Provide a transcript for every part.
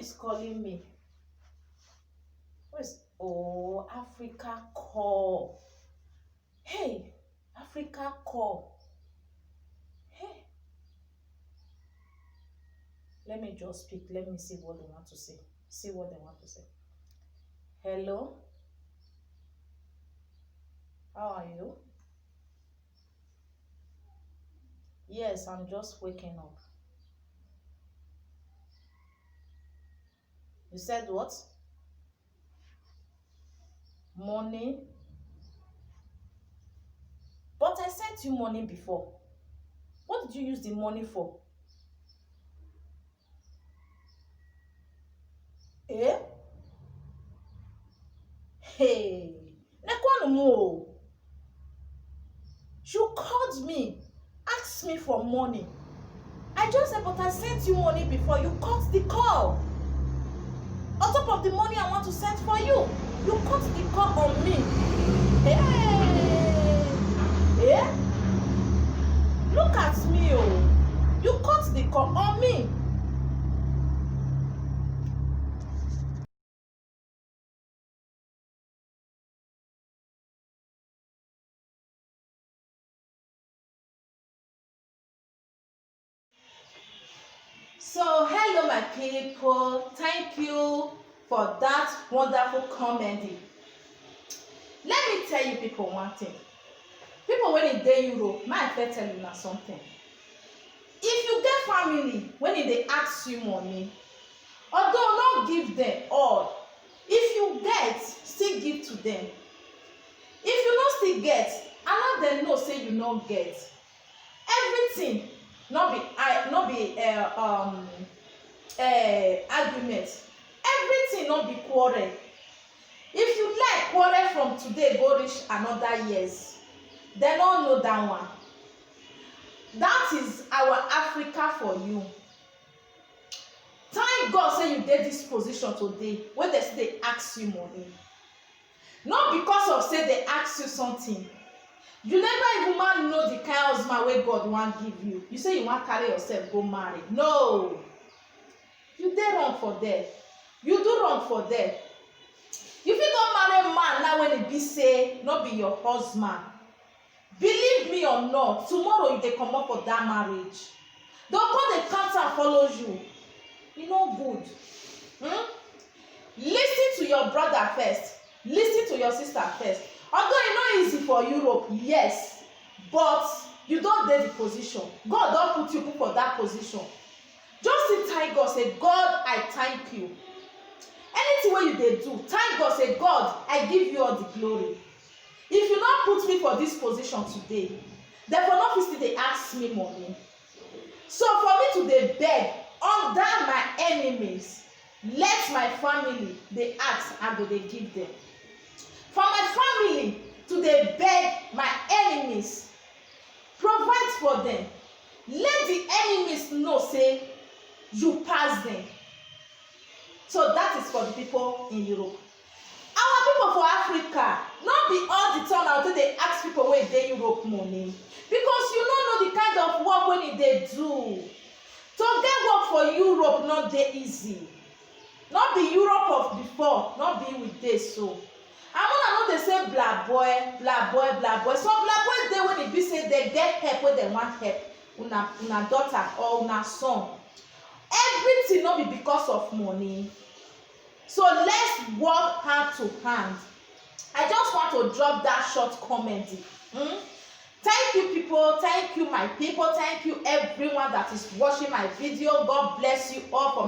is calling me? Where's oh Africa call? Hey, Africa call. Hey, let me just speak. Let me see what they want to say. See what they want to say. Hello. How are you? Yes, I'm just waking up. You said what? Money? But I sent you money before. What did you use the money for? Eh? Hey, Nekwanumo, you called me, asked me for money. I just said, but I sent you money before. You cut the call. On top of the money I want to send for you, you cut the call on me. Hey, yeah? Look at me, oh. You cut the call on me. So, hello my people. Thank you for that wonderful comment. Let me tell you people one thing. People when they dey Europe, my first tell you na something. If you get family when they ask you money, although not give them all, if you get, still give to them. If you no still get, allow them know say you no get. Everything not be argument. Everything not be quarrel. If you like quarrel from today go reach another years, they don't know that one. That is our Africa for you. Thank God say you dey this position today when they say they ask you money. Not because of say they ask you something. You never even man know the kind of husband wey God wan give you. You say you wan carry yourself go marry. No. You dey wrong for there. You do wrong for there. You fit don marry man now when e be say no be your husband. Believe me or not, tomorrow you dey comot for that marriage. Don come dey counter follow you. E no good. Lis ten to your brother first. Lis ten to your sister first. Although e no easy for Europe, yes, but you don dey the position. God don put you for that position. Just say thank God, say God, I thank you. Anything wey you dey do, thank God, say God, I give you all the glory. If you no put me for this position today, therefore no fit still dey ask me money. So for me to dey beg under my enemies, let my family dey ask, I go dey give them. For my family to dey beg my enemies, provide for them. Let the enemies know say you pass them. So that is for the people in Europe. Our people for Africa, not be all the time until they ask people wey dey Europe money, because you no know the kind of work wey they do. To get work for Europe not dey easy. Not be Europe of before, not be with this so. And una no dey say blah boy, blah boy, blah boy. Some blah boy dey when e be say they get help wey they want help una daughter or una son. Everything no be because of money. So let's work hand to hand. I just want to drop that short comment. Thank you people, thank you my people, thank you everyone that is watching my video. God bless you all for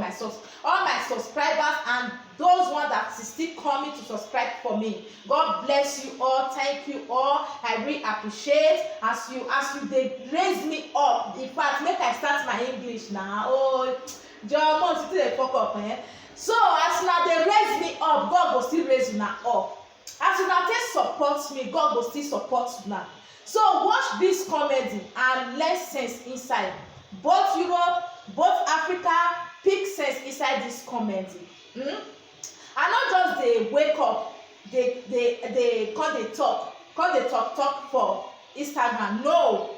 all my subscribers and those ones that is still coming to subscribe for me. God bless you all, thank you all. I really appreciate as you dey raise me up. In fact, make I start my English now. Oh, John, still dey fuck up, eh? So as una dey raise me up, God go still raise una up. As una take support me, God go still support una. So watch this comedy and learn sense inside. Both Europe, both Africa, pick sense inside this comedy. I not just dey wake up, they come dey talk for Instagram. No,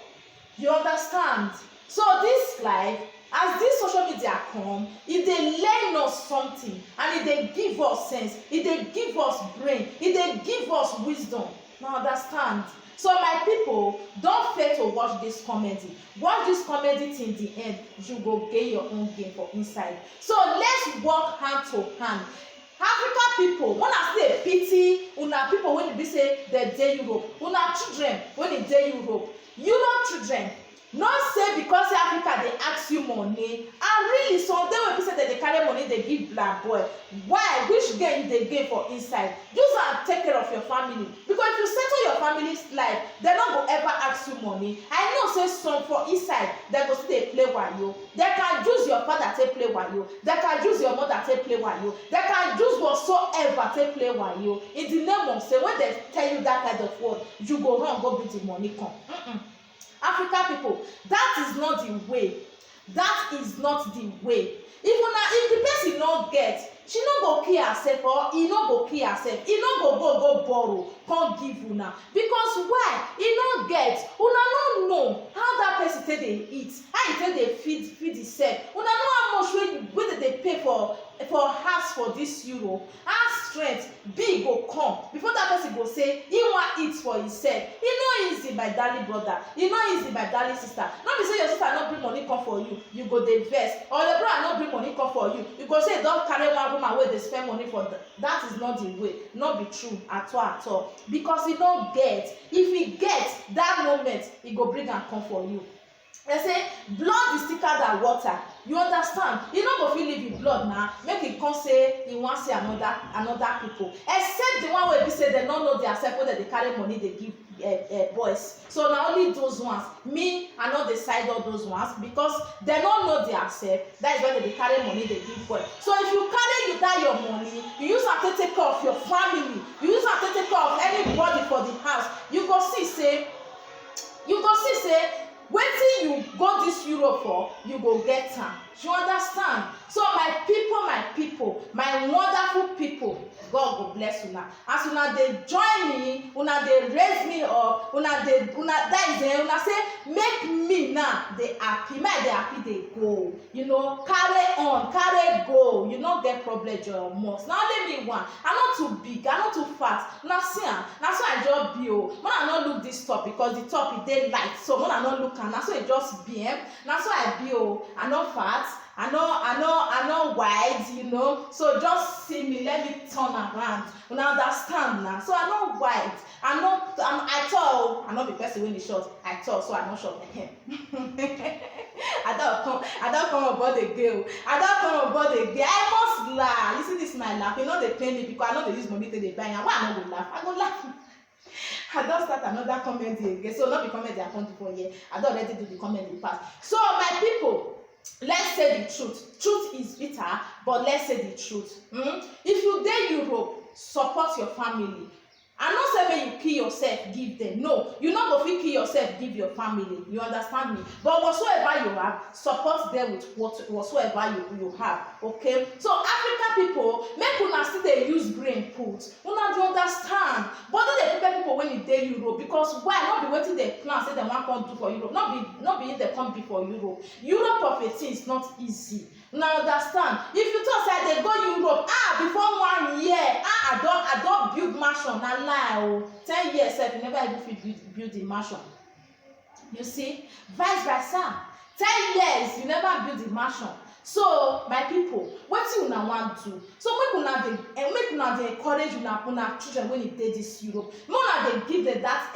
you understand. So this life, as this social media come, e dey learn us something and e dey give us sense, e dey give us brain, e dey give us wisdom. Now understand. So my people, don fail to watch this comedy. Watch this comedy till the end, you go get your own game for inside. So let's work hand to hand. Africa people, una still dey pity una people wey be say dem dey Europe, una children wey dey Europe children, no say because say Africa dey ask you money, and really some dey wey be say dem dey carry money dey give black boy. Why? Which gain you dey gain for inside? Use am take care of your family, because if you settle your family's life, dem no go ever ask you money. I know say some for inside dem go still dey play wayo. Dem can use your father take play wayo, dem can use your mother take play wayo, dem can use whatsoever take play wayo in the name of say when dem tell you that kind of word, you go run go bring the money come. Africa people, that is not the way. That is not the way. If the person no get, she no go kill herself, or he no go kill herself, he no go borrow come give una, because why? He no get, una no know how that person take dey eat, how he take dey feed himself. Una know how much wey dey pay for house for this Europe. How strength big go come before that person go say he wan eat for himself. E no easy, my darling brother, e no easy, my darling sister. No be say your sister no bring money come for you, you go dey vex, or your brother no bring money come for you, you go say you don carry one woman wey dey spend money for that. Is not the way. No be true at all, because e no get. If e get that moment, e go bring am come for you. They say blood is thicker than water. You understand? You no go fit live with blood now, make e come say e wan see another people, except the one wey be say dem no know their self, wey dem dey carry money dey give boys. So na only those ones. Me, I no dey side all those ones, because dem no know their self. That is why dem dey carry money dey give boys. So if you carry that your money, you use am take care of your family, you use am take care of anybody for the house, you go see say wetin you go this Europe for, you go get am. You understand? So my people, my wonderful people, God go bless una. As una dey join me, una dey raise me up, una that is una say make me now dey happy, make dey happy dey go. You know, carry on, carry go. You no get problem, your must. Now only me one. I'm not too big, I'm not too fat. Now see am, na so I just be o. When I no look this top, because the top e dey light, so when I no look am, na so e just be. Na so I be o. I no fat. I know wide, you know. So just see me, let me turn around. You understand now? So I know wide. I tall. I know the person when he short. I tall, so I know short like him. I don't come about the girl. I don't come about the girl. I must laugh. You see this my laugh. You know they pay me because I know they use money to they buy. And why I no go laugh? I go laugh. I don't start another comment again. So not the comment I come for here. I don't already do the comment in the past. So my people, let's say the truth. Truth is bitter, but let's say the truth. If you dey Europe, support your family. I no say make you kill yourself give them. No, you no go fit kill yourself give your family. You understand me? But whatsoever you have, support them with whatsoever you have. Okay? So African people, make una still dey use brain put. Una dey understand. But no dey prepare people when e dey Europe, because why? No be wetin dem plan say dem wan come do for Europe. No be if dem come be for Europe. Europe of a thing is not easy. Now understand. If you talk say I dey go Europe, before 1 year, I don build mansion. Na lie o. 10 years sef you never even fit build the mansion. You see, vice versa. 10 years you never build the mansion. So my people, wetin una wan do? So make una dey encourage una children when e dey this Europe. Make una dey give them that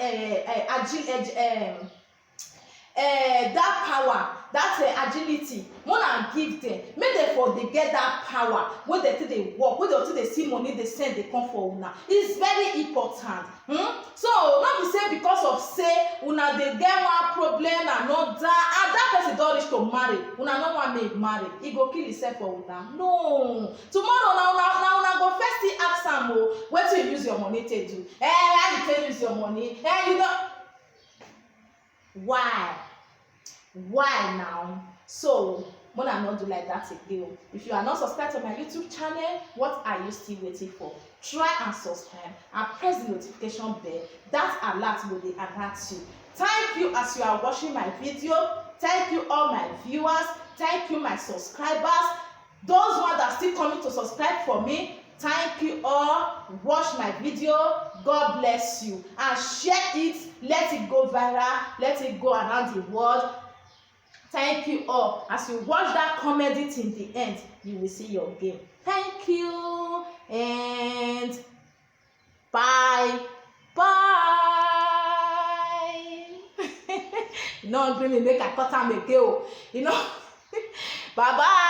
that power, that agility. Una give them, make dem for dey get that power wey dem take dey work, wey dem take dey see money dey send dey come for una. It's very important. So no be say because of say una dey get one problem another, and that person don reach to marry, una no wan make marry, e go kill himself for una. No, tomorrow una go first still ask am o, wetin you use your money take do? How you take use your money? You know why now? So when I not do like that again. If you are not subscribed to my YouTube channel, what are you still waiting for? Try and subscribe and press the notification bell. That alert will alert you. Thank you as you are watching my video. Thank you all my viewers. Thank you my subscribers. Those ones that are still coming to subscribe for me, thank you all. Watch my video. God bless you. And share it. Let it go viral. Let it go around the world. Thank you all. As you watch that comedy till the end, you will see your game. Thank you. And bye. Bye. You know, I'm going to make a cut and make it. You know, bye bye.